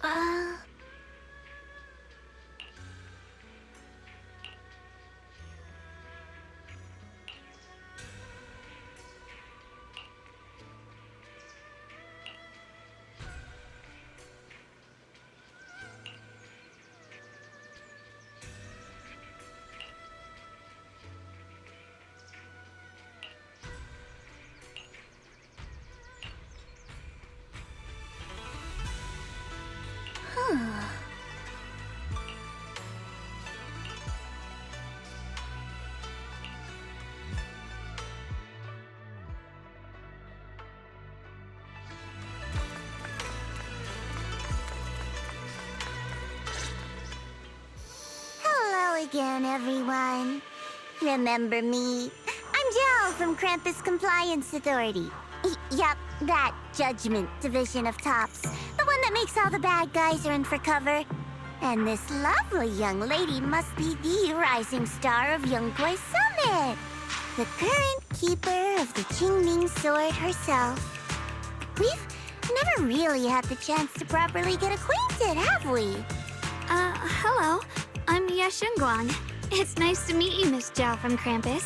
Uh... Huh. Hello again, everyone. Remember me? I'm Jill from Krampus Compliance Authority. Yup, that Judgment Division of Tops. The one that makes all the bad guys run for cover. And this lovely young lady must be the rising star of Yongguai Summit. The current keeper of the Qingming Sword herself. We've never really had the chance to properly get acquainted, have we? Hello. I'm Yashunguang. It's nice to meet you, Miss Zhao from Krampus.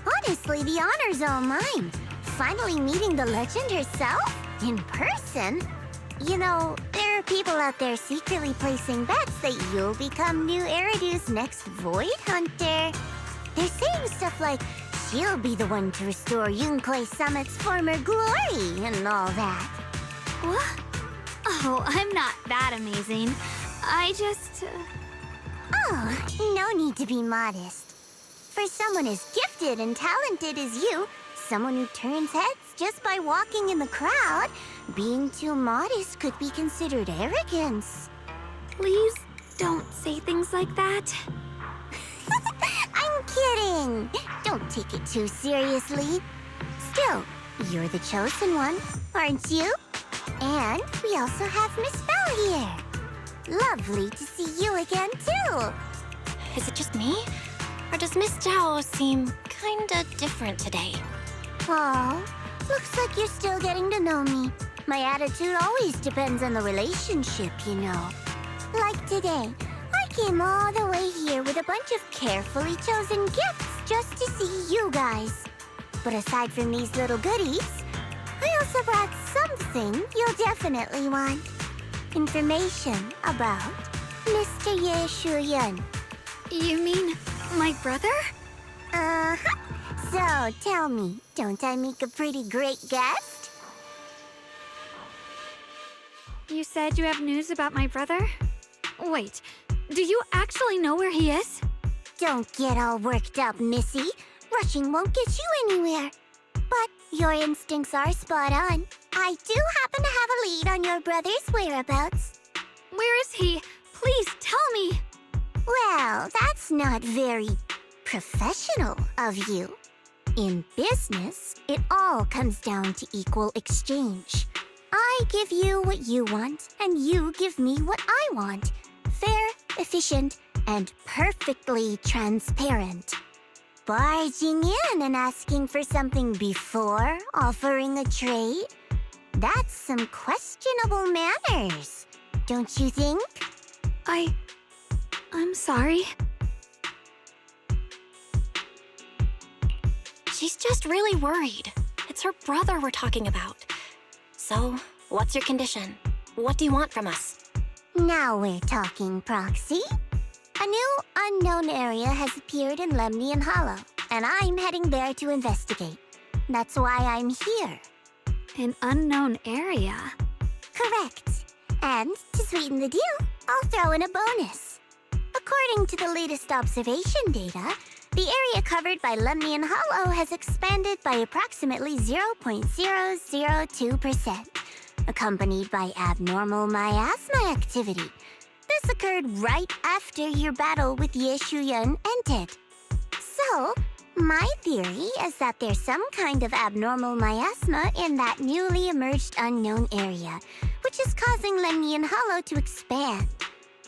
Honestly, the honor's all mine. Finally meeting the legend herself? In person? You know, there are people out there secretly placing bets that you'll become new Eridu's next Void Hunter. They're saying stuff like, she'll be the one to restore Yongguai Summit's former glory and all that. What? Oh, I'm not that amazing. I just... Oh, no need to be modest. For someone as gifted and talented as you, someone who turns heads just by walking in the crowd, being too modest could be considered arrogance. Please don't say things like that. I'm kidding! Don't take it too seriously. Still, you're the chosen one, aren't you? And we also have Miss Belle here. Lovely to see you again, too. Is it just me? Or does Miss Zhao seem kinda different today? Aw, looks like you're still getting to know me. My attitude always depends on the relationship, you know. Like today, I came all the way here with a bunch of carefully chosen gifts just to see you guys. But aside from these little goodies, I also brought something you'll definitely want. Information about Mr. Ye Shuyan. You mean my brother? Uh-huh. So, tell me, don't I make a pretty great guest? You said you have news about my brother? Wait, do you actually know where he is? Don't get all worked up, Missy. Rushing won't get you anywhere. But your instincts are spot on. I do happen to have a lead on your brother's whereabouts. Where is he? Please tell me. Well, that's not very professional of you. In business, it all comes down to equal exchange. I give you what you want, and you give me what I want. Fair, efficient, and perfectly transparent. Barging in and asking for something before offering a trade? That's some questionable manners, don't you think? I'm sorry. She's just really worried. It's her brother we're talking about. So, what's your condition? What do you want from us? Now we're talking, Proxy. A new unknown area has appeared in Lemnian Hollow, and I'm heading there to investigate. That's why I'm here. An unknown area? Correct. And to sweeten the deal, I'll throw in a bonus. According to the latest observation data, the area covered by Lemnian Hollow has expanded by approximately 0.002%, accompanied by abnormal miasma activity. This occurred right after your battle with Ye Shuyan ended. So, my theory is that there's some kind of abnormal miasma in that newly emerged unknown area, which is causing Lemnian Hollow to expand.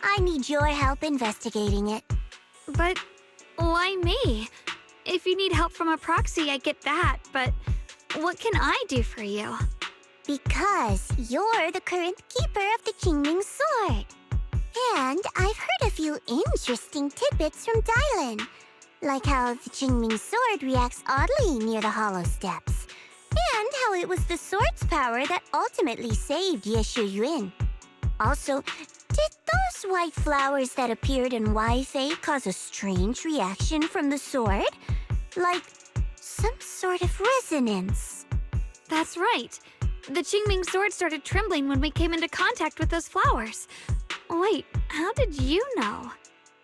I need your help investigating it. But why me? If you need help from a proxy, I get that, but what can I do for you? Because you're the current keeper of the Qingming sword. And I've heard a few interesting tidbits from Dylan, like how the Qingming sword reacts oddly near the hollow steps, and how it was the sword's power that ultimately saved Yeshu Yuan. Also, did those white flowers that appeared in Wi-Fi cause a strange reaction from the sword? Like some sort of resonance? That's right. The Qingming sword started trembling when we came into contact with those flowers. Wait, how did you know?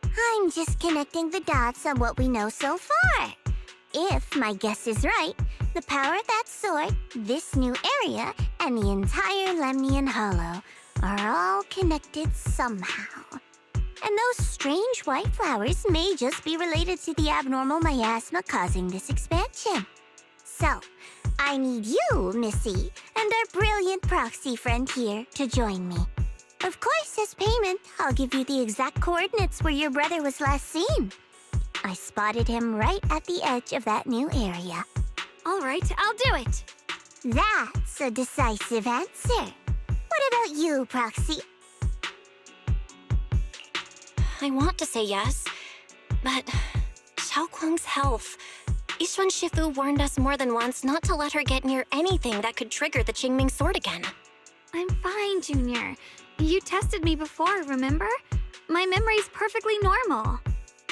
I'm just connecting the dots on what we know so far. If my guess is right, the power of that sword, this new area, and the entire Lemnian Hollow are all connected somehow. And those strange white flowers may just be related to the abnormal miasma causing this expansion. So, I need you, Missy, and our brilliant proxy friend here to join me. Of course, as payment, I'll give you the exact coordinates where your brother was last seen. I spotted him right at the edge of that new area. All right, I'll do it. That's a decisive answer. What about you, Proxy? I want to say yes, but Xiaoguang's health. Yishuan Shifu warned us more than once not to let her get near anything that could trigger the Qingming sword again. I'm fine, Junior. You tested me before, remember? My memory's perfectly normal.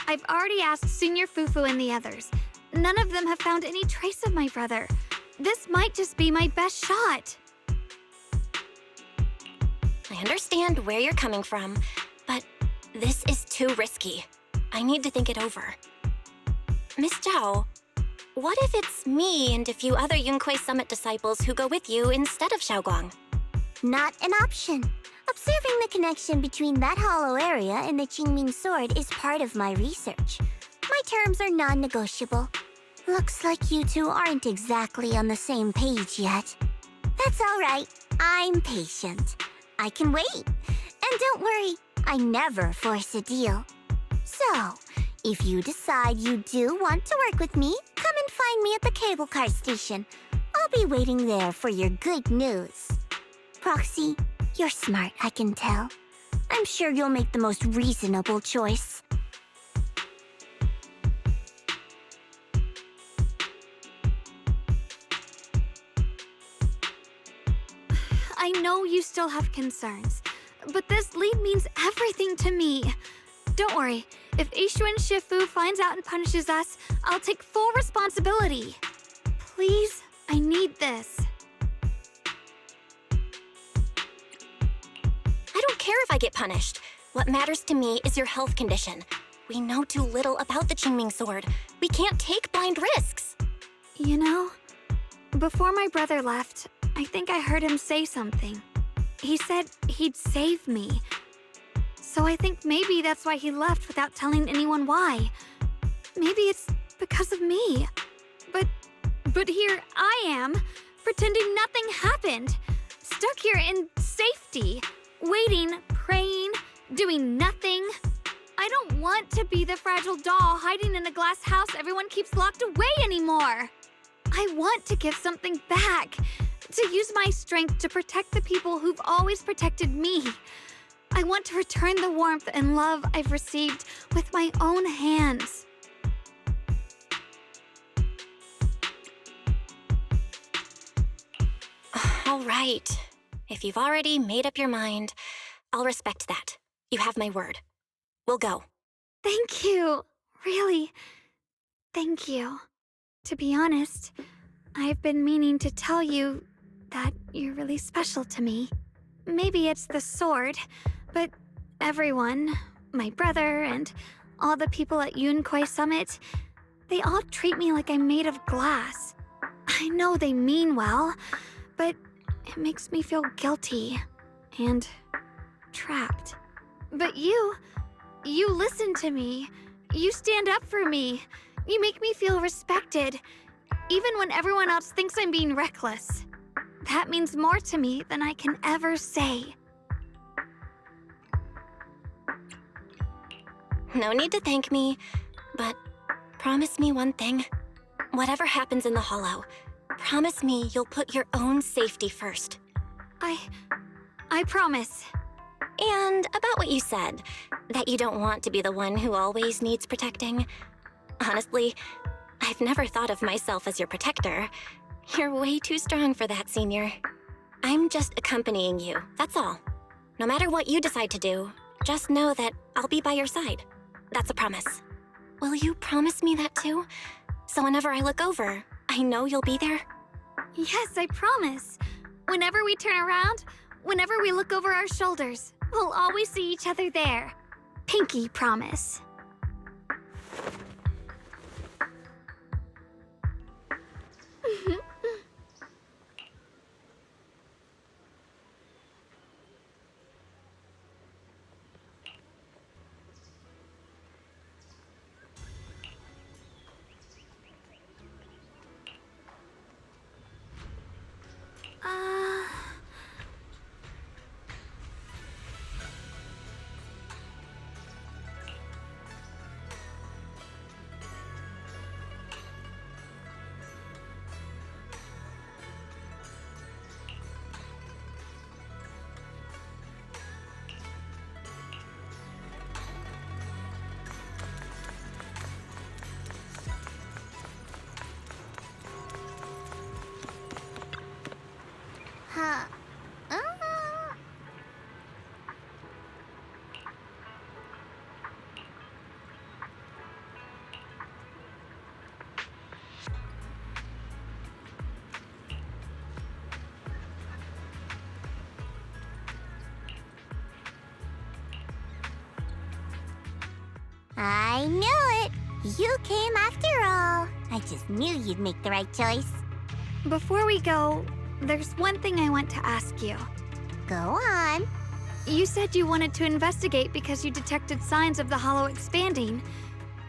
I've already asked Senior Fufu and the others. None of them have found any trace of my brother. This might just be my best shot. I understand where you're coming from, but this is too risky. I need to think it over. Miss Zhao, what if it's me and a few other Yunquei Summit disciples who go with you instead of Xiaoguang? Not an option. Observing the connection between that hollow area and the Qingming sword is part of my research. My terms are non-negotiable. Looks like you two aren't exactly on the same page yet. That's all right. I'm patient. I can wait. And don't worry, I never force a deal. So, if you decide you do want to work with me, come and find me at the cable car station. I'll be waiting there for your good news. Proxy, you're smart, I can tell. I'm sure you'll make the most reasonable choice. I know you still have concerns, but this lead means everything to me. Don't worry, if Yishuan Shifu finds out and punishes us, I'll take full responsibility. Please, I need this. I don't care if I get punished. What matters to me is your health condition. We know too little about the Qingming sword. We can't take blind risks. You know, before my brother left, I think I heard him say something. He said he'd save me. So I think maybe that's why he left without telling anyone why. Maybe it's because of me. But here I am, pretending nothing happened. Stuck here in safety, waiting, praying, doing nothing. I don't want to be the fragile doll hiding in a glass house everyone keeps locked away anymore. I want to give something back, to use my strength to protect the people who've always protected me. I want to return the warmth and love I've received with my own hands. All right. If you've already made up your mind, I'll respect that. You have my word. We'll go. Thank you. Really, thank you. To be honest, I've been meaning to tell you that you're really special to me. Maybe it's the sword, but everyone, my brother and all the people at Yunquei Summit, they all treat me like I'm made of glass. I know they mean well, but it makes me feel guilty and trapped. But you listen to me. You stand up for me. You make me feel respected, even when everyone else thinks I'm being reckless. That means more to me than I can ever say. No need to thank me, but promise me one thing. Whatever happens in the Hollow, promise me you'll put your own safety first. I promise. And about what you said, that you don't want to be the one who always needs protecting. Honestly, I've never thought of myself as your protector. You're way too strong for that, Senior. I'm just accompanying you, that's all. No matter what you decide to do, just know that I'll be by your side. That's a promise. Will you promise me that too? So whenever I look over, I know you'll be there? Yes, I promise. Whenever we turn around, whenever we look over our shoulders, we'll always see each other there. Pinky promise. Huh. I knew it! You came after all. I just knew you'd make the right choice. Before we go, there's one thing I want to ask you. Go on. You said you wanted to investigate because you detected signs of the hollow expanding.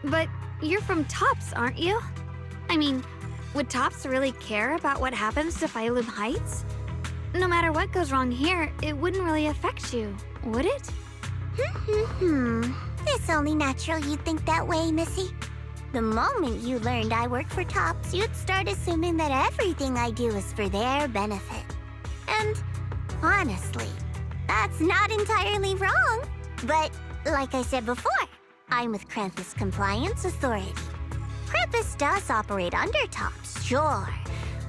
But you're from Tops, aren't you? I mean, would Tops really care about what happens to Phylum Heights? No matter what goes wrong here, it wouldn't really affect you, would it? It's only natural you'd think that way, Missy. The moment you learned I work for Tops, you'd start assuming that everything I do is for their benefit. And honestly, that's not entirely wrong. But like I said before, I'm with Krampus Compliance Authority. Krampus does operate under Tops, sure.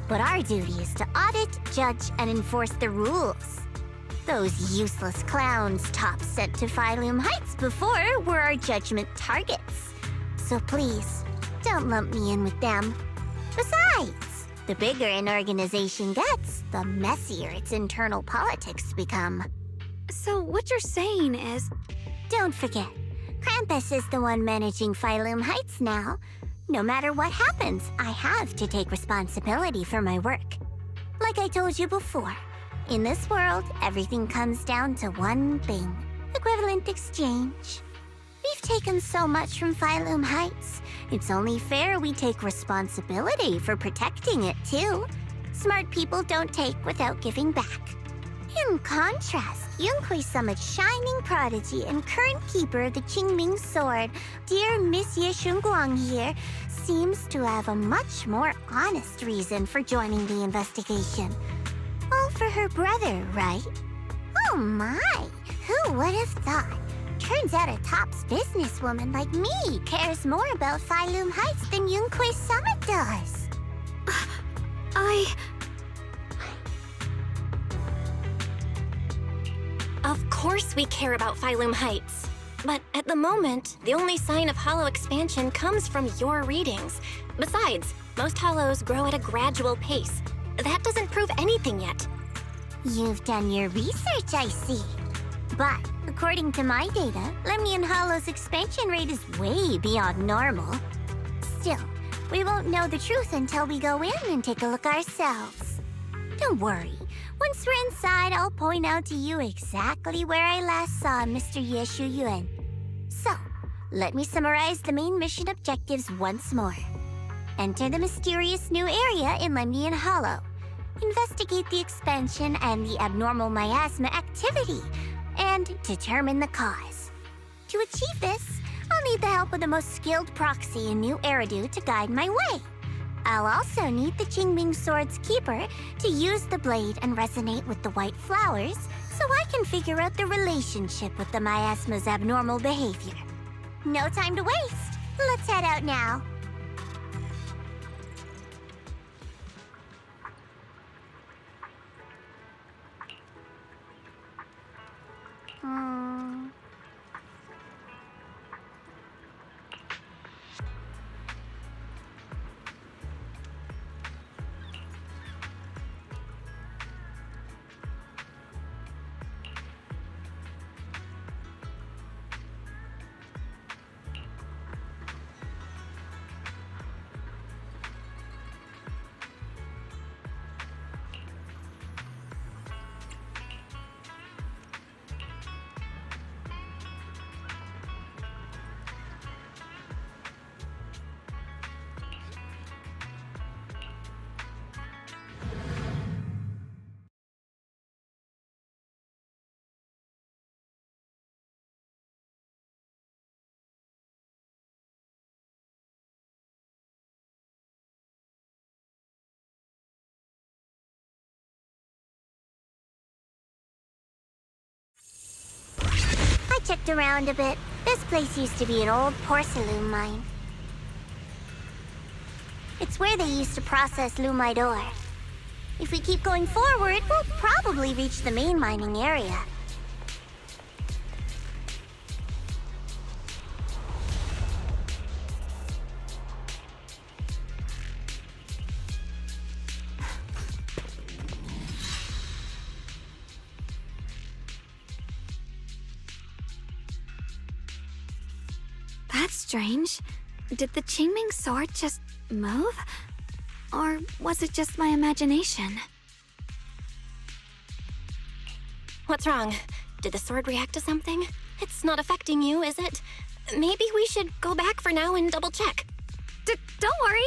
But our duty is to audit, judge, and enforce the rules. Those useless clowns Tops sent to Phylum Heights before were our judgment targets. So please, don't lump me in with them. Besides, the bigger an organization gets, the messier its internal politics become. So what you're saying is... Don't forget, Krampus is the one managing Phylum Heights now. No matter what happens, I have to take responsibility for my work. Like I told you before, in this world, everything comes down to one thing: equivalent exchange. We've taken so much from Phylum Heights. It's only fair we take responsibility for protecting it, too. Smart people don't take without giving back. In contrast, Yunhui Summit's shining prodigy and current keeper of the Qingming Sword, dear Miss Ye Shunguang here, seems to have a much more honest reason for joining the investigation. All for her brother, right? Oh my, who would have thought? Turns out a Tops businesswoman like me cares more about Phylum Heights than Yunhui Summit does. Of course we care about Phylum Heights. But at the moment, the only sign of hollow expansion comes from your readings. Besides, most hollows grow at a gradual pace. That doesn't prove anything yet. You've done your research, I see. But according to my data, Lemnian Hollow's expansion rate is way beyond normal. Still, we won't know the truth until we go in and take a look ourselves. Don't worry. Once we're inside, I'll point out to you exactly where I last saw Mr. Ye Shuyuan. So, let me summarize the main mission objectives once more. Enter the mysterious new area in Lemnian Hollow. Investigate the expansion and the abnormal miasma activity, and determine the cause. To achieve this, I'll need the help of the most skilled proxy in New Eridu to guide my way. I'll also need the Qingming Sword's keeper to use the blade and resonate with the white flowers so I can figure out the relationship with the miasma's abnormal behavior. No time to waste. Let's head out now. I checked around a bit. This place used to be an old porcelain mine. It's where they used to process lumite ore. If we keep going forward, we'll probably reach the main mining area. That's strange. Did the Qingming Sword just move? Or was it just my imagination? What's wrong? Did the sword react to something? It's not affecting you, is it? Maybe we should go back for now and double check. Don't worry.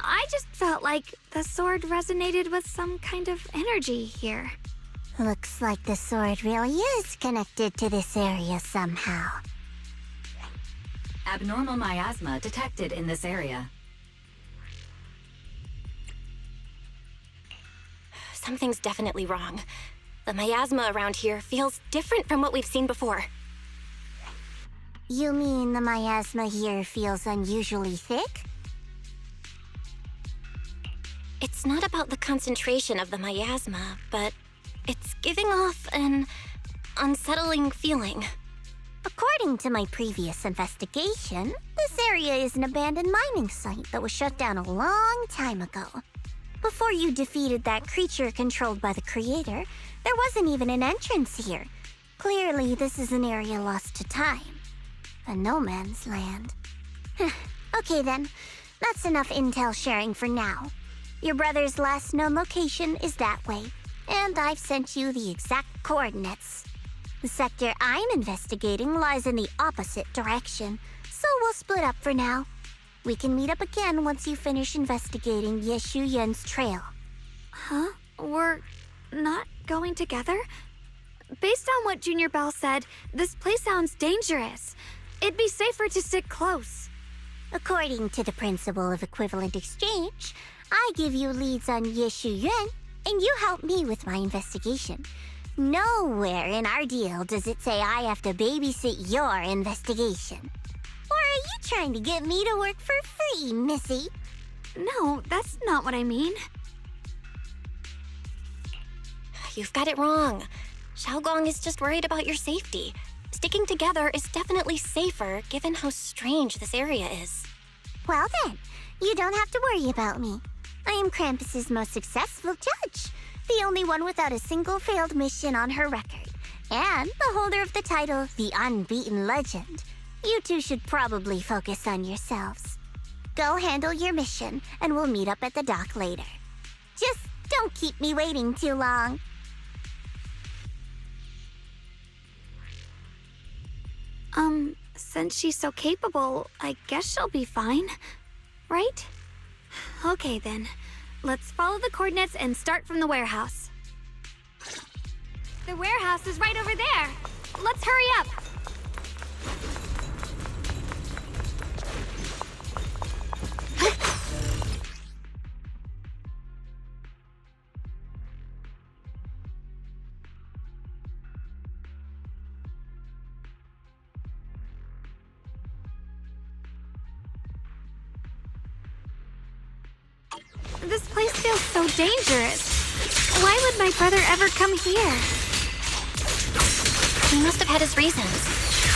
I just felt like the sword resonated with some kind of energy here. Looks like the sword really is connected to this area somehow. Abnormal miasma detected in this area. Something's definitely wrong. The miasma around here feels different from what we've seen before. You mean the miasma here feels unusually thick? It's not about the concentration of the miasma, but it's giving off an unsettling feeling. According to my previous investigation, this area is an abandoned mining site that was shut down a long time ago. Before you defeated that creature controlled by the creator, there wasn't even an entrance here. Clearly, this is an area lost to time. A no man's land. Okay then, that's enough intel sharing for now. Your brother's last known location is that way, and I've sent you the exact coordinates. The sector I'm investigating lies in the opposite direction, so we'll split up for now. We can meet up again once you finish investigating Yeshu Yen's trail. Huh? We're not going together? Based on what Junior Bell said, this place sounds dangerous. It'd be safer to stick close. According to the principle of equivalent exchange, I give you leads on Yeshu Yuan, and you help me with my investigation. Nowhere in our deal does it say I have to babysit your investigation. Or are you trying to get me to work for free, Missy? No, that's not what I mean. You've got it wrong. Xiaogong is just worried about your safety. Sticking together is definitely safer given how strange this area is. Well then, you don't have to worry about me. I am Krampus's most successful judge, the only one without a single failed mission on her record, and the holder of the title, the Unbeaten Legend. You two should probably focus on yourselves. Go handle your mission, and we'll meet up at the dock later. Just don't keep me waiting too long. Since she's so capable, I guess she'll be fine, right? Okay then, let's follow the coordinates and start from the warehouse. The warehouse is right over there. Let's hurry up. This place feels so dangerous. Why would my brother ever come here? He must have had his reasons.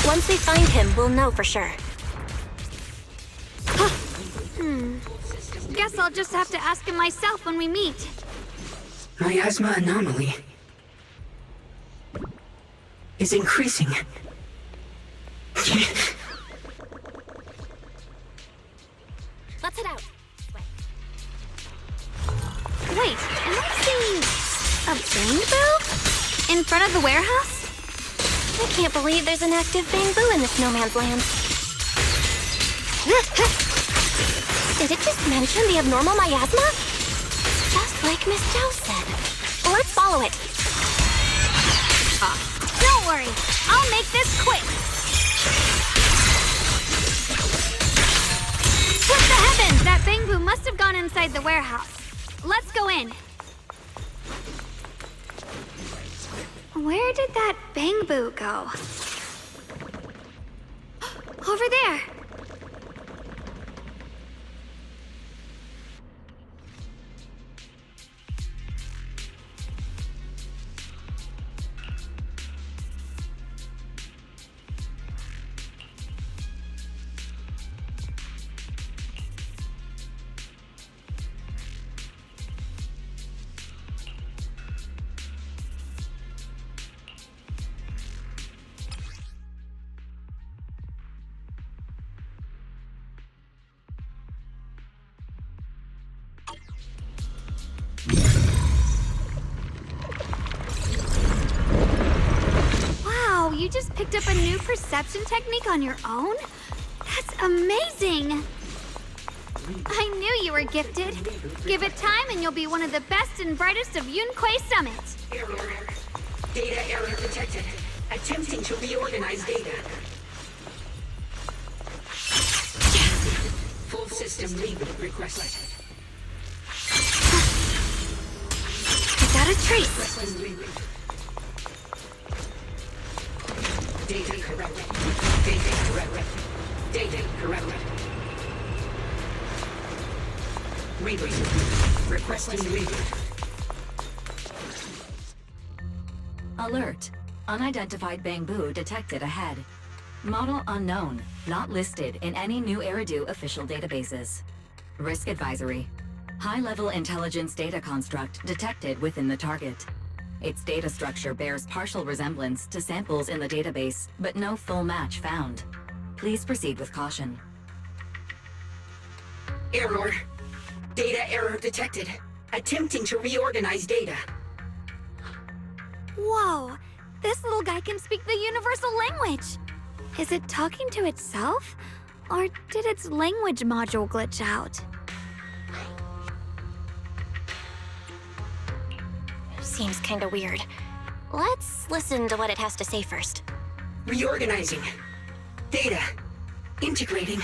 Once we find him, we'll know for sure. Guess I'll just have to ask him myself when we meet. Miasma anomaly is increasing. Let's head out. Wait, am I seeing a bamboo? In front of the warehouse? I can't believe there's an active bamboo in the snowman's land. Did it just mention the abnormal miasma? Just like Miss Zhao said. Let's follow it. Don't worry, I'll make this quick. What the heavens? That bamboo must have gone inside the warehouse. Let's go in. Where did that bamboo go? Over there. Wow, you just picked up a new perception technique on your own? That's amazing! I knew you were gifted. Give it time and you'll be one of the best and brightest of Yunquei Summit. Error. Data error detected. Attempting to reorganize data. Full system reboot requested. Without a trace. Requesting reboot. Data correct. Data correct. Data correct. Reboot. Requesting reboot. Alert. Unidentified bamboo detected ahead. Model unknown. Not listed in any new Eridu official databases. Risk advisory. High-level intelligence data construct detected within the target. Its data structure bears partial resemblance to samples in the database, but no full match found. Please proceed with caution. Error. Data error detected. Attempting to reorganize data. Whoa, this little guy can speak the universal language. Is it talking to itself? Or did its language module glitch out? Seems kinda weird. Let's listen to what it has to say first. Reorganizing. Data. Integrating.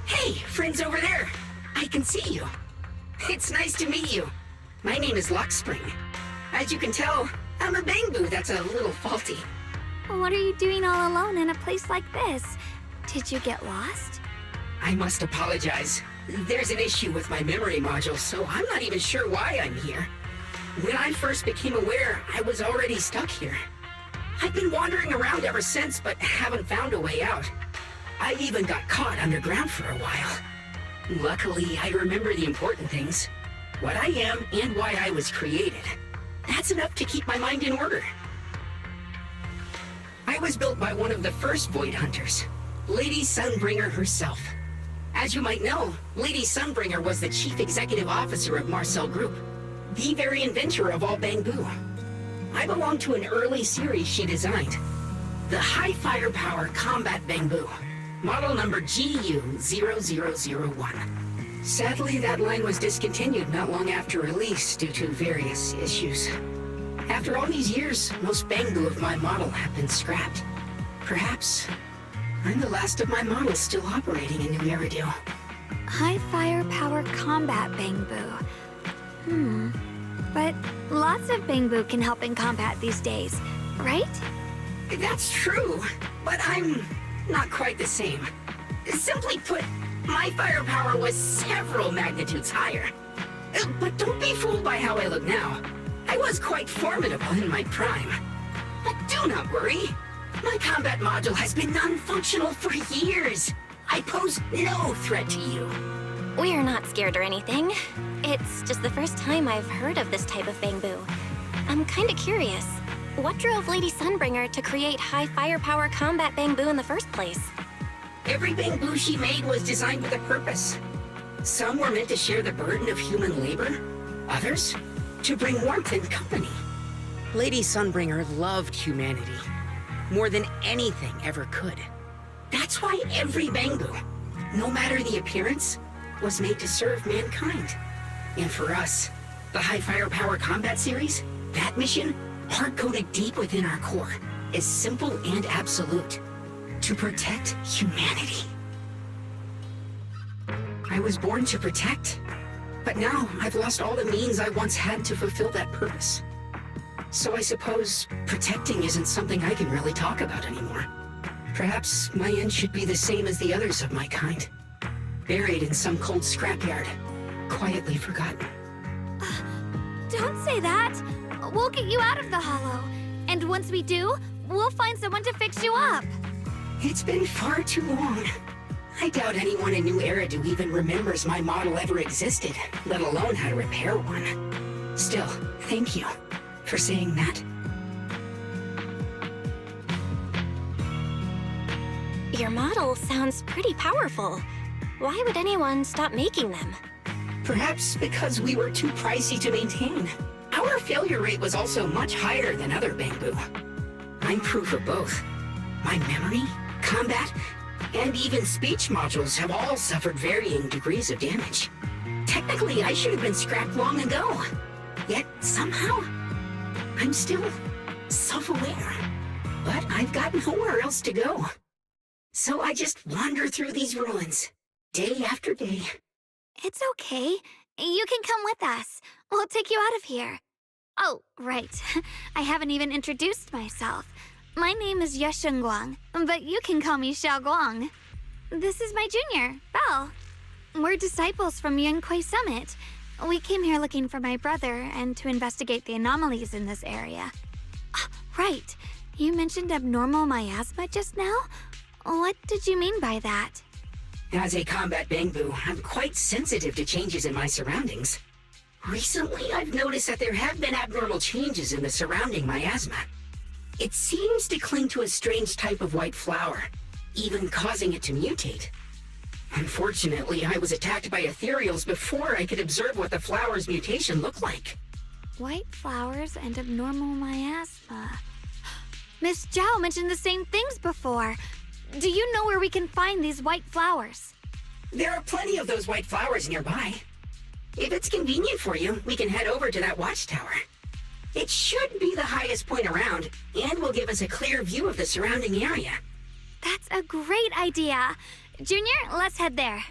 Hey, friends over there. I can see you. It's nice to meet you. My name is Lockspring. As you can tell, I'm a bamboo that's a little faulty. What are you doing all alone in a place like this? Did you get lost? I must apologize. There's an issue with my memory module, so I'm not even sure why I'm here. When I first became aware, I was already stuck here. I've been wandering around ever since, but haven't found a way out. I even got caught underground for a while. Luckily, I remember the important things. What I am and why I was created. That's enough to keep my mind in order. I was built by one of the first Void Hunters, Lady Sunbringer herself. As you might know, Lady Sunbringer was the chief executive officer of Marcel Group, the very inventor of all bamboo. I belong to an early series she designed, the High Firepower Combat Bamboo, model number GU0001. Sadly, that line was discontinued not long after release due to various issues. After all these years, most bamboo of my model have been scrapped. Perhaps I'm the last of my models still operating in New Eridu. High firepower combat bamboo. But lots of bamboo can help in combat these days, right? That's true, but I'm not quite the same. Simply put, my firepower was several magnitudes higher. But don't be fooled by how I look now. I was quite formidable in my prime. But do not worry. My combat module has been non-functional for years. I pose no threat to you. We're not scared or anything. It's just the first time I've heard of this type of bamboo. I'm kinda curious. What drove Lady Sunbringer to create high firepower combat bamboo in the first place? Every bamboo she made was designed with a purpose. Some were meant to share the burden of human labor. Others, to bring warmth and company. Lady Sunbringer loved humanity more than anything ever could. That's why every bamboo, no matter the appearance, was made to serve mankind. And for us, the High Firepower Combat Series, that mission, hard-coded deep within our core, is simple and absolute. To protect humanity. I was born to protect, but now I've lost all the means I once had to fulfill that purpose. So I suppose protecting isn't something I can really talk about anymore. Perhaps my end should be the same as the others of my kind. Buried in some cold scrapyard, quietly forgotten. Don't say that. We'll get you out of the hollow. And once we do, we'll find someone to fix you up. It's been far too long. I doubt anyone in New Eridu even remembers my model ever existed, let alone how to repair one. Still, thank you for saying that. Your model sounds pretty powerful. Why would anyone stop making them? Perhaps because we were too pricey to maintain. Our failure rate was also much higher than other bamboo. I'm proof of both. My memory, combat, and even speech modules have all suffered varying degrees of damage. Technically, I should have been scrapped long ago. Yet, somehow, I'm still self-aware. But I've got nowhere else to go. So I just wander through these ruins, day after day. It's okay. You can come with us. We'll take you out of here. Oh, right. I haven't even introduced myself. My name is Yesheng Guang, but you can call me Xiao Guang. This is my junior, Belle. We're disciples from Yunquei Summit. We came here looking for my brother and to investigate the anomalies in this area. Right. You mentioned abnormal miasma just now? What did you mean by that? As a combat bamboo, I'm quite sensitive to changes in my surroundings. Recently, I've noticed that there have been abnormal changes in the surrounding miasma. It seems to cling to a strange type of white flower, even causing it to mutate. Unfortunately, I was attacked by ethereals before I could observe what the flower's mutation looked like. White flowers and abnormal miasma. Miss Zhao mentioned the same things before. Do you know where we can find these white flowers? There are plenty of those white flowers nearby. If it's convenient for you, we can head over to that watchtower. It should be the highest point around, and will give us a clear view of the surrounding area. That's a great idea. Junior, let's head there.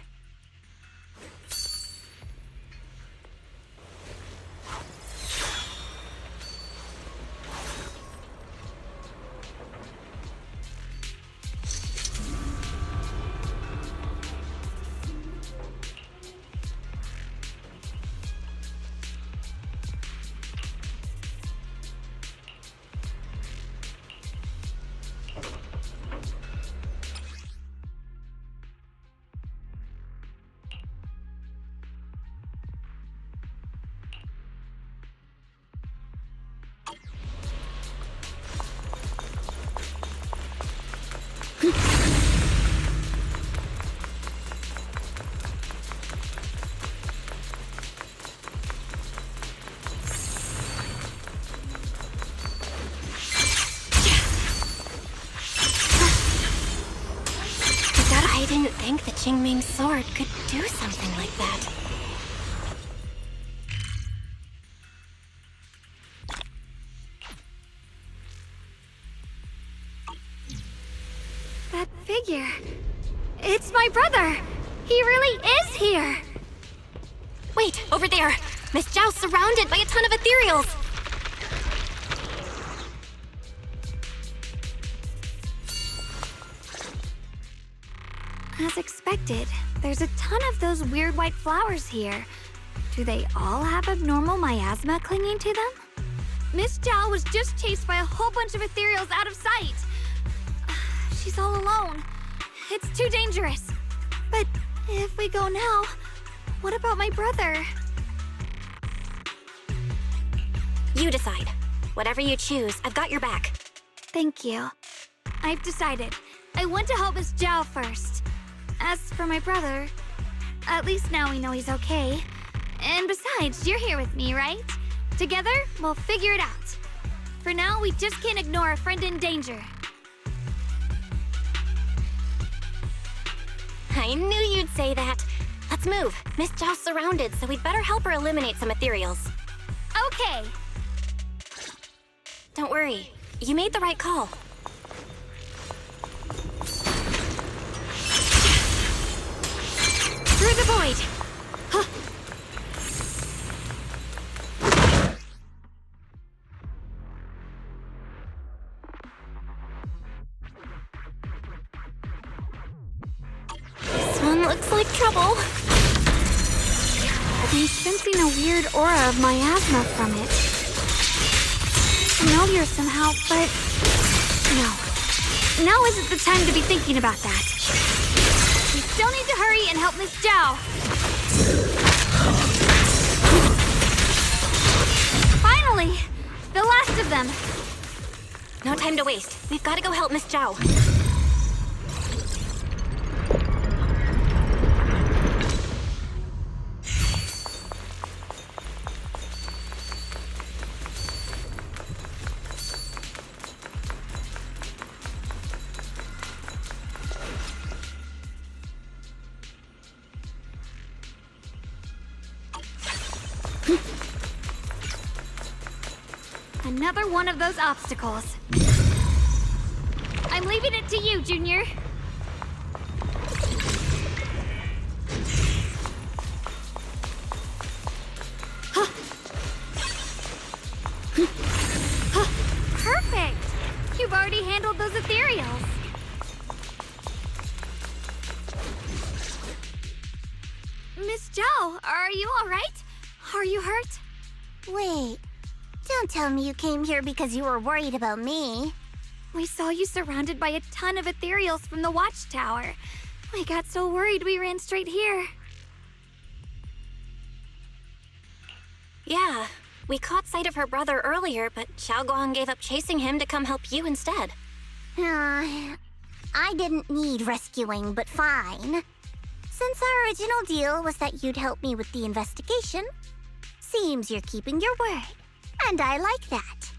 I didn't think the Qingming sword could do something like that. That figure. It's my brother. He really is here. Wait, over there! Miss Zhao's surrounded by a ton of ethereals! As expected, there's a ton of those weird white flowers here. Do they all have abnormal miasma clinging to them? Miss Zhao was just chased by a whole bunch of ethereals out of sight. She's all alone. It's too dangerous. But if we go now, what about my brother? You decide. Whatever you choose, I've got your back. Thank you. I've decided. I want to help Miss Zhao first. As for my brother, at least now we know he's okay. And besides, you're here with me, right? Together, we'll figure it out. For now, we just can't ignore a friend in danger. I knew you'd say that. Let's move. Miss Zhao's surrounded, so we'd better help her eliminate some ethereals. Okay. Don't worry. You made the right call. Through the void. Huh. This one looks like trouble. I'm sensing a weird aura of miasma from it. Familiar somehow, but no. Now isn't the time to be thinking about that. We still need to hurry and help Miss Zhao. Finally! The last of them. No time to waste. We've got to go help Miss Zhao. Another one of those obstacles. I'm leaving it to you, Junior. Perfect! You've already handled those ethereals. Miss Zhao, are you all right? Are you hurt? Wait, don't tell me you came here because you were worried about me. We saw you surrounded by a ton of ethereals from the watchtower. We got so worried we ran straight here. Yeah, we caught sight of her brother earlier, but Xiaoguang gave up chasing him to come help you instead. I didn't need rescuing, but fine. Since our original deal was that you'd help me with the investigation, seems you're keeping your word, and I like that.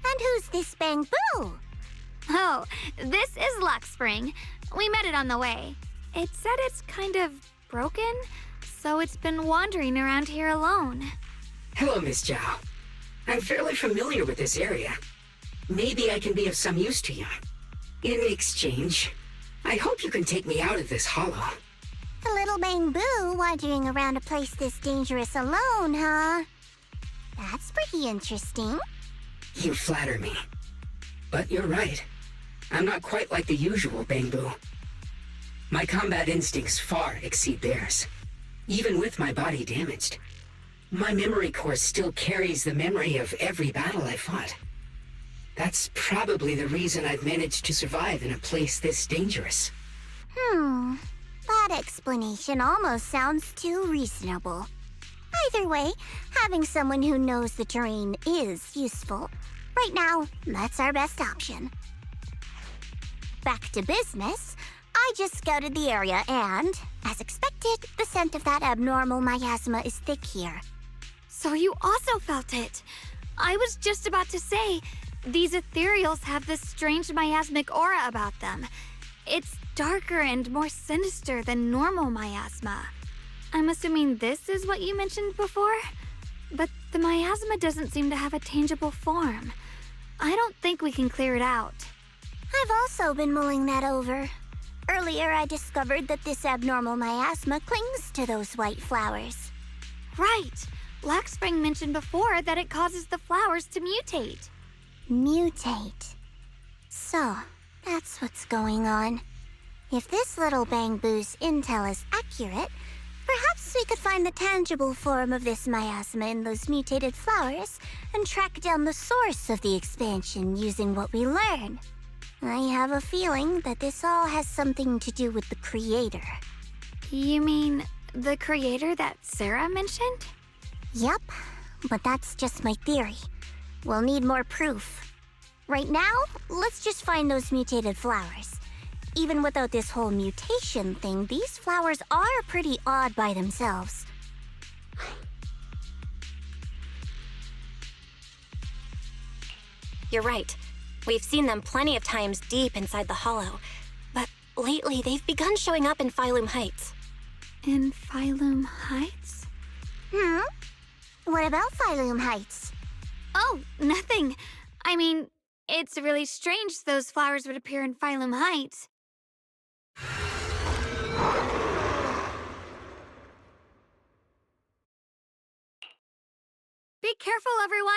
And who's this Bamboo? Oh, this is Luxspring. We met it on the way. It said it's kind of broken, so it's been wandering around here alone. Hello, Miss Zhao. I'm fairly familiar with this area. Maybe I can be of some use to you. In exchange, I hope you can take me out of this hollow. A little Bamboo wandering around a place this dangerous alone, huh? That's pretty interesting. You flatter me. But you're right. I'm not quite like the usual Bamboo. My combat instincts far exceed theirs. Even with my body damaged, my memory core still carries the memory of every battle I fought. That's probably the reason I've managed to survive in a place this dangerous. That explanation almost sounds too reasonable. Either way, having someone who knows the terrain is useful. Right now, that's our best option. Back to business, I just scouted the area and, as expected, the scent of that abnormal miasma is thick here. So you also felt it. I was just about to say, these ethereals have this strange miasmic aura about them. It's darker and more sinister than normal miasma. I'm assuming this is what you mentioned before? But the miasma doesn't seem to have a tangible form. I don't think we can clear it out. I've also been mulling that over. Earlier, I discovered that this abnormal miasma clings to those white flowers. Right. Luxspring mentioned before that it causes the flowers to mutate. Mutate. So, that's what's going on. If this little Bamboo's intel is accurate, Perhaps we could find the tangible form of this miasma in those mutated flowers and track down the source of the expansion using what we learn. I have a feeling that this all has something to do with the creator. You mean the creator that Sarah mentioned? Yep, but that's just my theory. We'll need more proof. Right now, let's just find those mutated flowers. Even without this whole mutation thing, these flowers are pretty odd by themselves. You're right. We've seen them plenty of times deep inside the hollow. But lately, they've begun showing up in Phylum Heights. In Phylum Heights? What about Phylum Heights? Oh, nothing. I mean, it's really strange those flowers would appear in Phylum Heights. Be careful, everyone!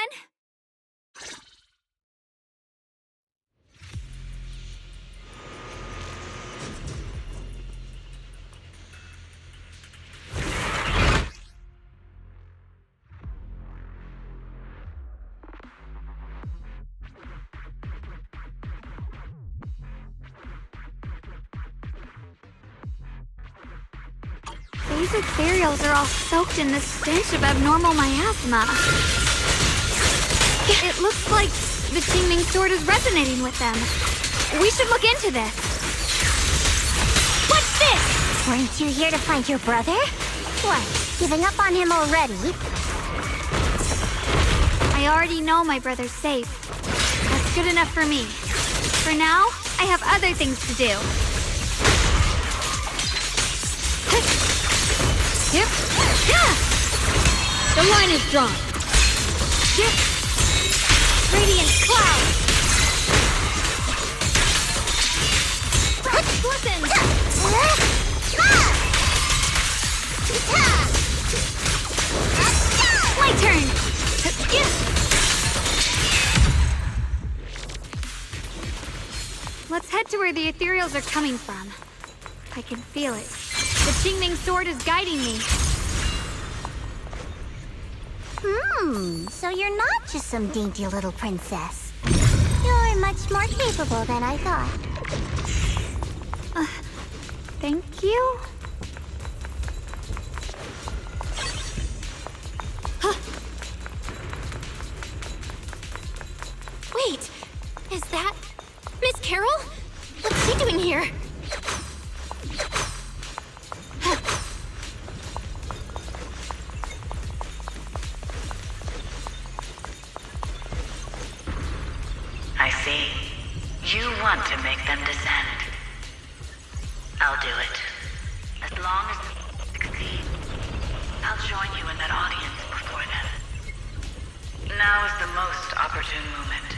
These ethereals are all soaked in the stench of abnormal miasma. It looks like the Qingming sword is resonating with them. We should look into this. What's this? Weren't you here to find your brother? What, giving up on him already? I already know my brother's safe. That's good enough for me. For now, I have other things to do. Yep. Yeah. The line is drawn. Yep. Radiant cloud. Listen. My turn. Let's head to where the ethereals are coming from. I can feel it. The Qingming sword is guiding me. So you're not just some dainty little princess. You're much more capable than I thought. Thank you. Wait, is that Miss Carol? What's she doing here? I see. You want to make them descend. I'll do it. As long as they succeed, I'll join you in that audience before them. Now is the most opportune moment.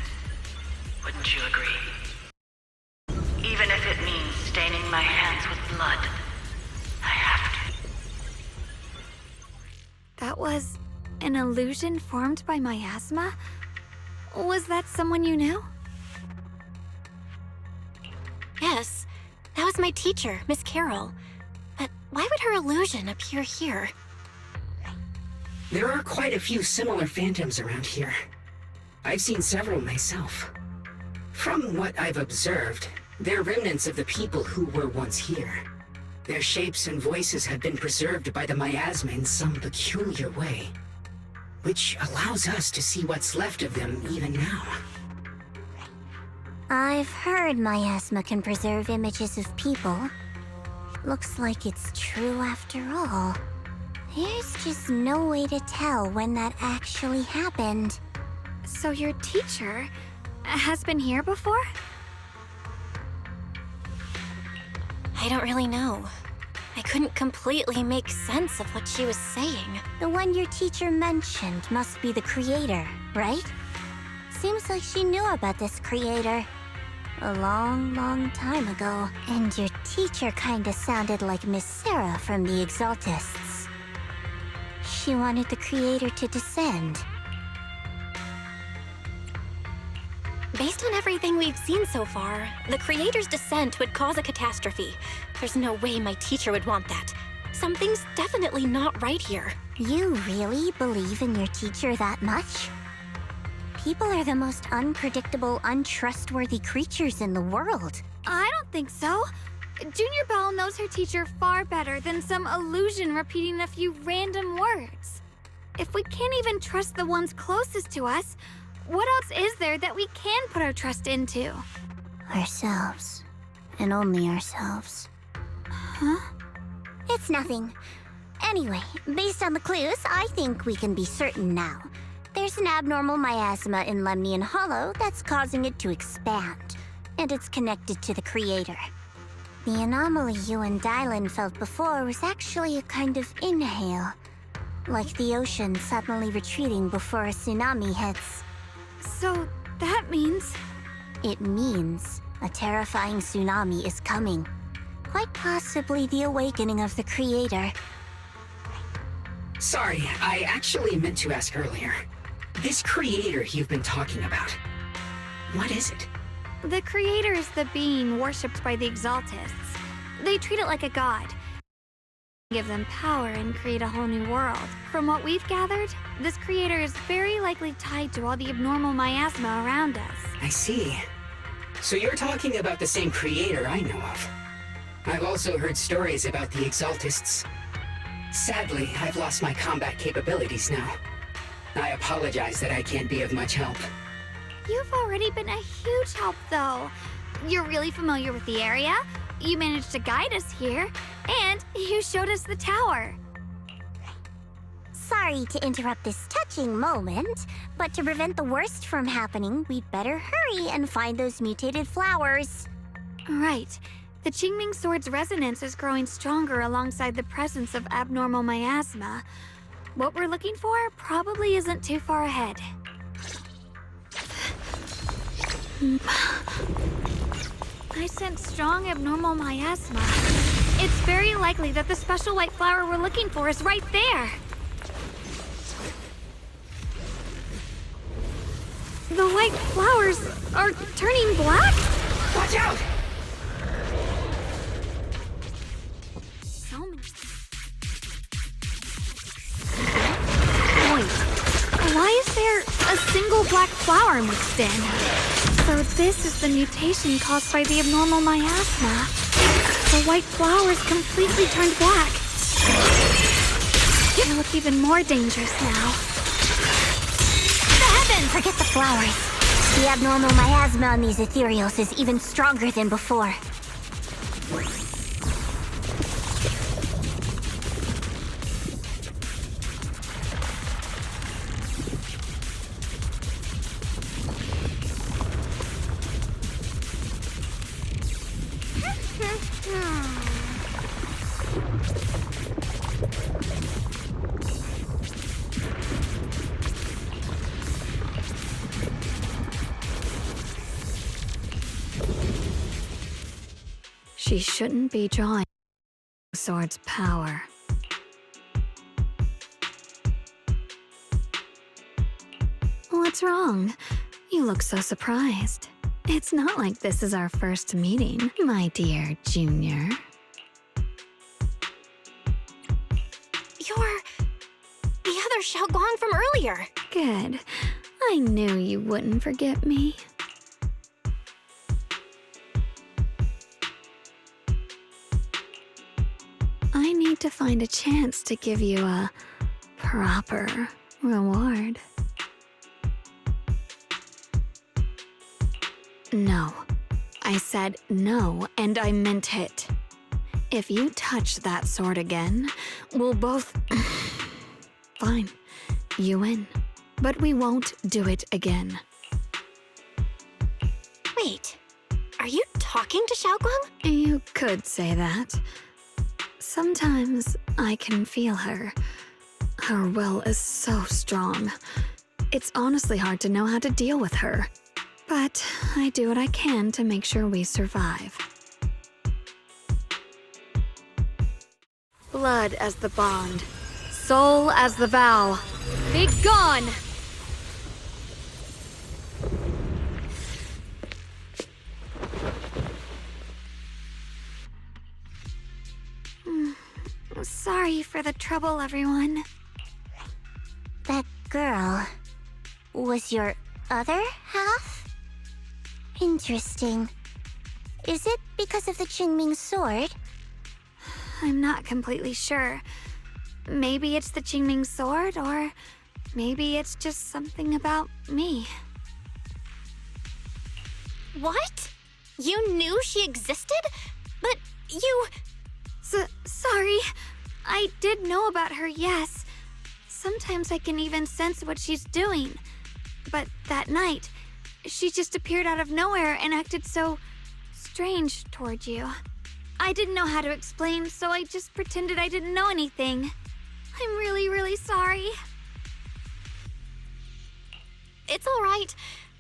Wouldn't you agree? Even if it means staining my hands with blood, I have to. That was an illusion formed by miasma? Was that someone you knew? Yes, that was my teacher, Miss Carol. But why would her illusion appear here? There are quite a few similar phantoms around here. I've seen several myself. From what I've observed, they're remnants of the people who were once here. Their shapes and voices have been preserved by the miasma in some peculiar way, which allows us to see what's left of them even now. I've heard miasma can preserve images of people. Looks like it's true after all. There's just no way to tell when that actually happened. So your teacher has been here before? I don't really know. I couldn't completely make sense of what she was saying. The one your teacher mentioned must be the creator, right? Seems like she knew about this creator a long time ago. And your teacher kinda sounded like Miss Sarah from the Exaltists. She wanted the creator to descend. Based on everything we've seen so far, the creator's descent would cause a catastrophe. There's no way my teacher would want that. Something's definitely not right here. You really believe in your teacher that much? People are the most unpredictable, untrustworthy creatures in the world. I don't think so. Junior Belle knows her teacher far better than some illusion repeating a few random words. If we can't even trust the ones closest to us, what else is there that we can put our trust into? Ourselves. And only ourselves. Huh? It's nothing. Anyway, based on the clues, I think we can be certain now. There's an abnormal miasma in Lemnian Hollow that's causing it to expand, and it's connected to the creator. The anomaly you and Dylan felt before was actually a kind of inhale, like the ocean suddenly retreating before a tsunami hits. So that means... It means a terrifying tsunami is coming. Quite possibly the awakening of the creator. Sorry, I actually meant to ask earlier. This creator you've been talking about, what is it? The creator is the being worshipped by the Exaltists. They treat it like a god. Give them power and create a whole new world. From what we've gathered, this creator is very likely tied to all the abnormal miasma around us. I see. So you're talking about the same creator I know of. I've also heard stories about the Exaltists. Sadly, I've lost my combat capabilities now. I apologize that I can't be of much help. You've already been a huge help, though. You're really familiar with the area, you managed to guide us here, and you showed us the tower. Sorry to interrupt this touching moment, but to prevent the worst from happening, we'd better hurry and find those mutated flowers. Right. The Qingming Sword's resonance is growing stronger alongside the presence of abnormal miasma. What we're looking for probably isn't too far ahead. I sense strong abnormal miasma. It's very likely that the special white flower we're looking for is right there. The white flowers are turning black? Watch out! So many. Wait, why is there a single black flower mixed in? So this is the mutation caused by the abnormal miasma. The white flowers completely turned black. They look even more dangerous now. The heavens! Forget the flowers. The abnormal miasma on these ethereals is even stronger than before. She shouldn't be drawing sword's power. What's wrong? You look so surprised. It's not like this is our first meeting, my dear Junior. You're... the other Xiaogong from earlier. Good. I knew you wouldn't forget me. I need to find a chance to give you a proper reward. No. I said no, and I meant it. If you touch that sword again, we'll both... Fine. You win. But we won't do it again. Wait, are you talking to Xiaogong? You could say that. Sometimes I can feel her. Her will is so strong. It's honestly hard to know how to deal with her. But I do what I can to make sure we survive. Blood as the bond. Soul as the vow. Be gone! Sorry for the trouble, everyone. That girl was your other half? Interesting. Is it because of the Qingming sword? I'm not completely sure. Maybe it's the Qingming sword, or maybe it's just something about me. What? You knew she existed? But you... Sorry. I did know about her, yes. Sometimes I can even sense what she's doing. But that night, she just appeared out of nowhere and acted so strange toward you. I didn't know how to explain, so I just pretended I didn't know anything. I'm really, really sorry. It's all right.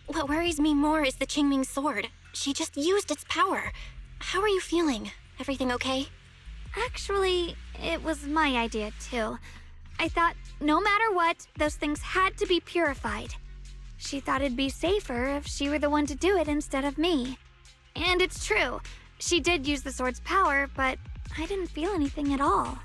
What worries me more is the Qingming sword. She just used its power. How are you feeling? Everything okay? Actually, it was my idea too. I thought no matter what, those things had to be purified. She thought it'd be safer if she were the one to do it instead of me. And it's true. She did use the sword's power, but I didn't feel anything at all.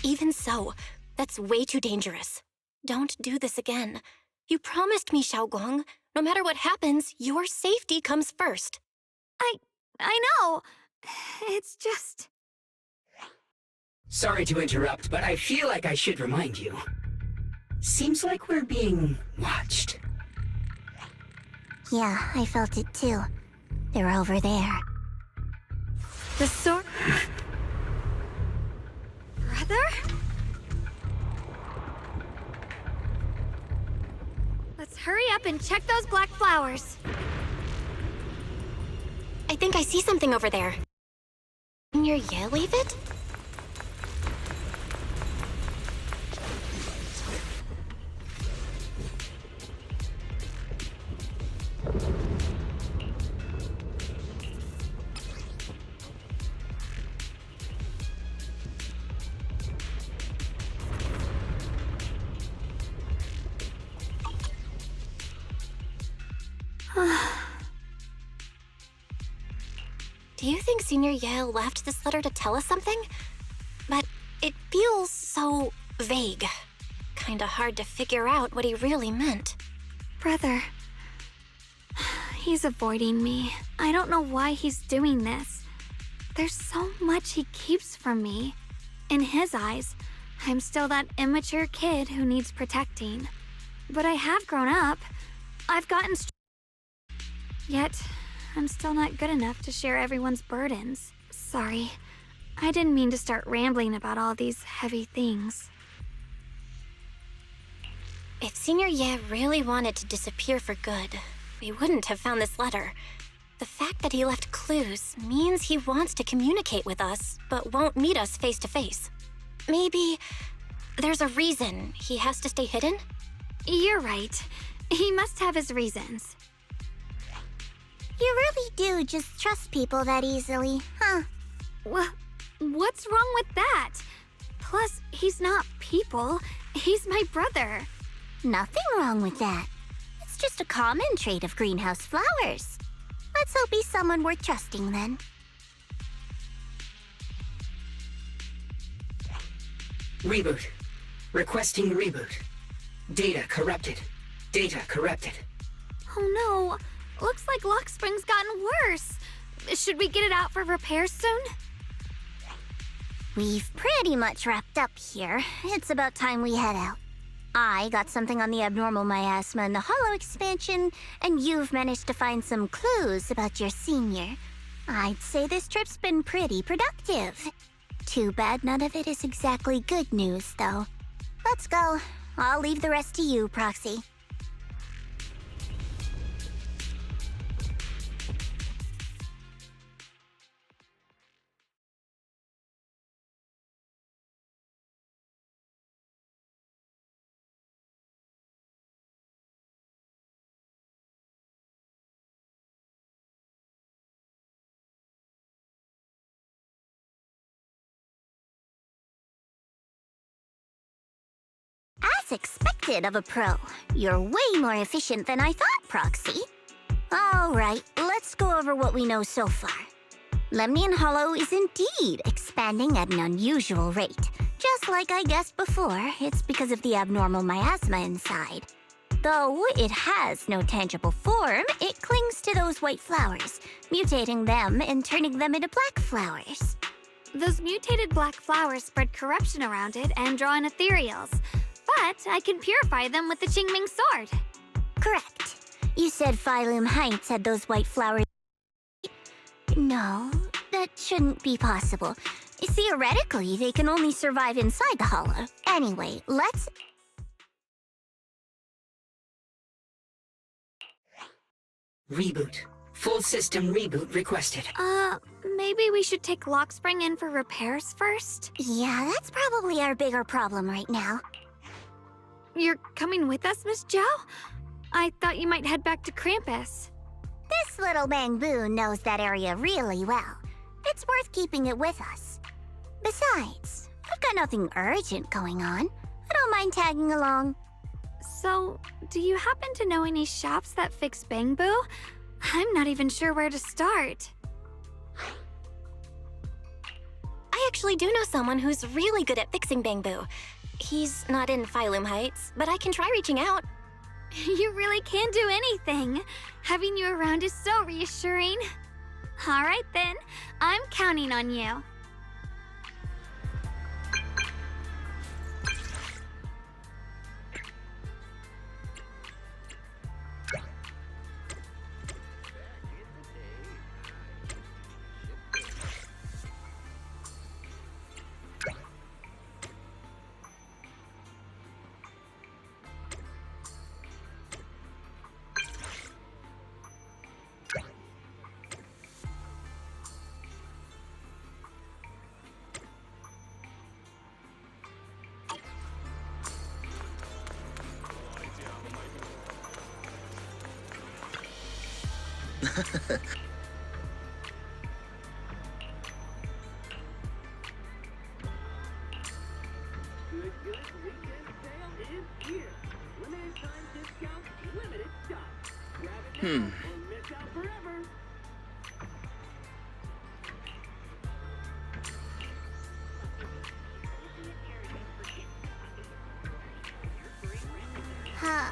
Even so, that's way too dangerous. Don't do this again. You promised me, Xiaogong. No matter what happens, your safety comes first. I know. It's just... Sorry to interrupt, but I feel like I should remind you. Seems like we're being watched. Yeah, I felt it too. They're over there. The sword... Brother? Let's hurry up and check those black flowers. I think I see something over there. Can your Ye leave it? Do you think Senior Ye left this letter to tell us something? But it feels so vague. Kinda hard to figure out what he really meant. Brother. He's avoiding me. I don't know why he's doing this. There's so much he keeps from me. In his eyes, I'm still that immature kid who needs protecting. But I have grown up. I've gotten Yet, I'm still not good enough to share everyone's burdens. Sorry. I didn't mean to start rambling about all these heavy things. If Senior Ye really wanted to disappear for good, we wouldn't have found this letter. The fact that he left clues means he wants to communicate with us, but won't meet us face to face. Maybe there's a reason he has to stay hidden? You're right. He must have his reasons. You really do just trust people that easily, huh? What's wrong with that? Plus, he's not people. He's my brother. Nothing wrong with that. It's just a common trait of greenhouse flowers. Let's hope he's someone worth trusting then. Reboot. Requesting reboot. Data corrupted. Data corrupted. Oh no. Looks like Lock Spring's gotten worse. Should we get it out for repairs soon? We've pretty much wrapped up here. It's about time we head out. I got something on the abnormal miasma and the hollow expansion, and you've managed to find some clues about your senior. I'd say this trip's been pretty productive. Too bad none of it is exactly good news, though. Let's go. I'll leave the rest to you, Proxy. As expected of a pro, you're way more efficient than I thought, Proxy. All right, let's go over what we know so far. Lemnian Hollow is indeed expanding at an unusual rate. Just like I guessed before, it's because of the abnormal miasma inside. Though it has no tangible form, it clings to those white flowers, mutating them and turning them into black flowers. Those mutated black flowers spread corruption around it and draw in ethereals. But I can purify them with the Qingming sword. Correct. You said Phylum Heights had those white flowers. No, that shouldn't be possible. Theoretically, they can only survive inside the hollow. Anyway, let's... Reboot. Full system reboot requested. Maybe we should take Lockspring in for repairs first? Yeah, that's probably our bigger problem right now. You're coming with us, Miss Zhao? I thought you might head back to Krampus. This little Bangbu knows that area really well. It's worth keeping it with us. Besides, I've got nothing urgent going on. I don't mind tagging along. So, do you happen to know any shops that fix Bangbu? I'm not even sure where to start. I actually do know someone who's really good at fixing Bangbu. He's not in Phylum Heights, but I can try reaching out. You really can do anything. Having you around is so reassuring. All right then, I'm counting on you. Huh.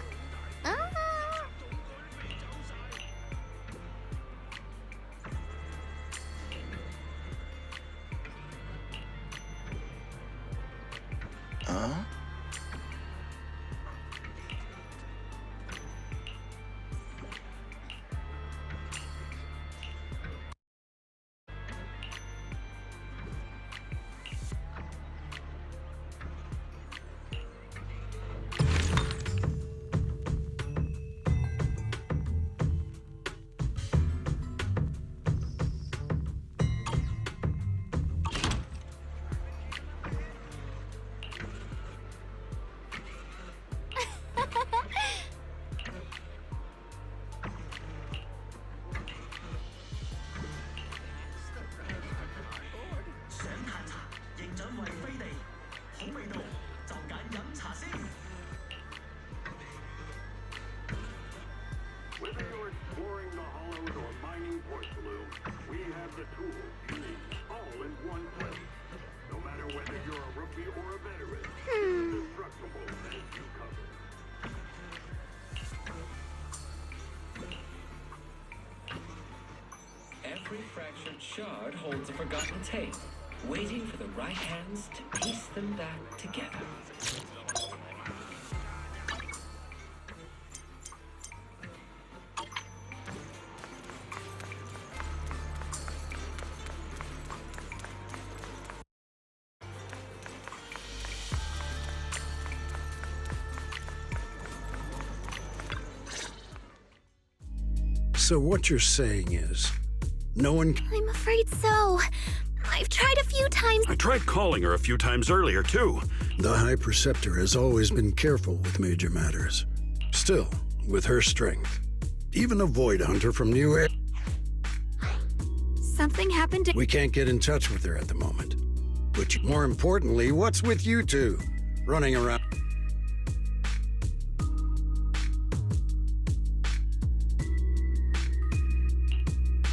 Whether you're exploring the hollows or mining porcelain, we have the tools you need, all in one place. No matter whether you're a rookie or a veteran, indestructible as you cover. Every fractured shard holds a forgotten tale, waiting for the right hands to piece them back together. So what you're saying is, no one... I'm afraid so. I've tried a few times. I tried calling her a few times earlier, too. The High Preceptor has always been careful with major matters. Still, with her strength, even a Void Hunter from New Air... Something happened to... We can't get in touch with her at the moment. But more importantly, what's with you two? Running around...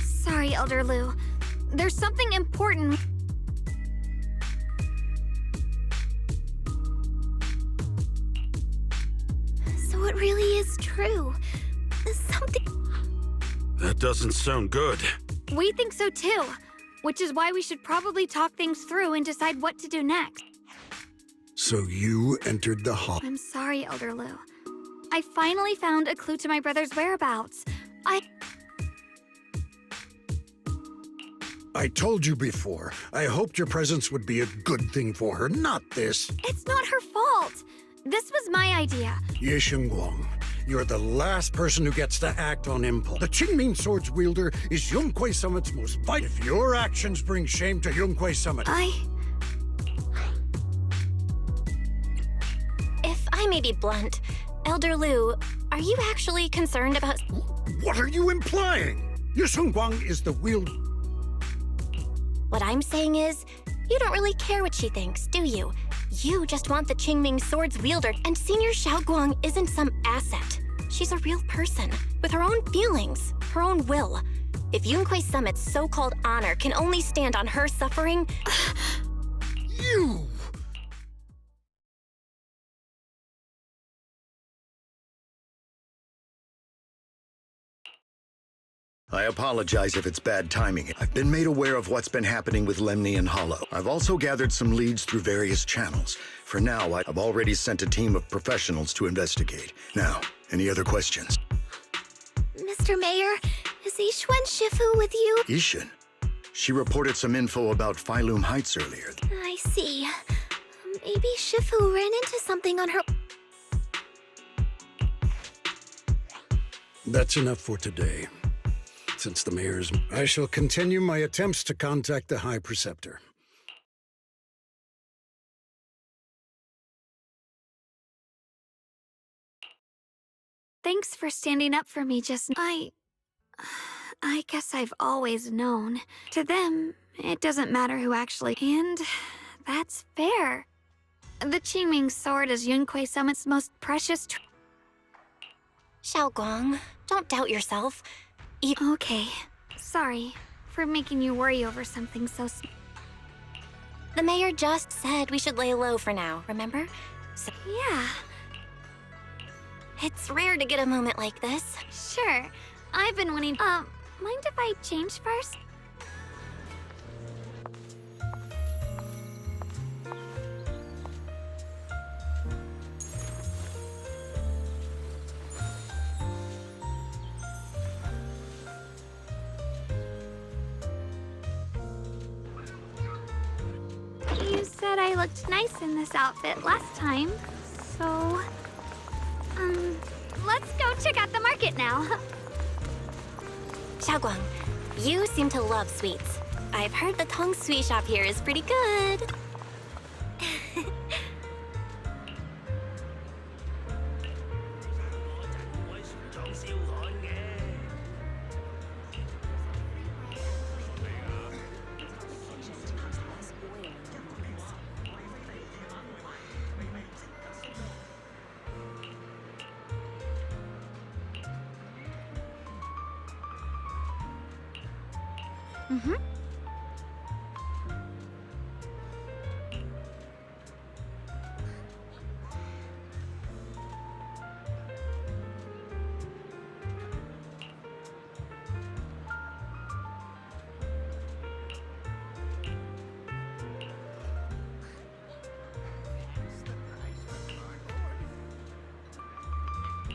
Sorry, Elder Lu. There's something important. So it really is true. Something. That doesn't sound good. We think so too, which is why we should probably talk things through and decide what to do next. So you entered the hall. I'm sorry, Elder Lou. I finally found a clue to my brother's whereabouts. I told you before, I hoped your presence would be a good thing for her, not this. It's not her fault. This was my idea. Ye Shengguang, you're the last person who gets to act on impulse. The Qingming Sword's wielder is Yunhui Summit's most vital. If your actions bring shame to Yunhui Summit... If I may be blunt, Elder Lou, are you actually concerned about... What are you implying? Ye Shengguang is the wielder... What I'm saying is, you don't really care what she thinks, do you? You just want the Qingming Sword's wielder, and Senior Xiaoguang isn't some asset. She's a real person, with her own feelings, her own will. If Yunhui Summit's so-called honor can only stand on her suffering... You! I apologize if it's bad timing. I've been made aware of what's been happening with Lemni and Hollow. I've also gathered some leads through various channels. For now, I've already sent a team of professionals to investigate. Now, any other questions? Mr. Mayor, is Yixuan Shifu with you? Ishin? She reported some info about Phylum Heights earlier. I see. Maybe Shifu ran into something on her... That's enough for today. Since the mayor's... I shall continue my attempts to contact the High Preceptor. Thanks for standing up for me just... I guess I've always known. To them, it doesn't matter who actually... And that's fair. The Qingming Sword is Yunhui Summit's most precious... Xiaoguang, don't doubt yourself. Okay. Sorry for making you worry over something so... The mayor just said we should lay low for now, remember? So Yeah. It's rare to get a moment like this. Sure. I've been wanting... mind if I change first? You said I looked nice in this outfit last time, so... let's go check out the market now. Xiaoguang, you seem to love sweets. I've heard the Tong Sweet shop here is pretty good.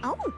Oh,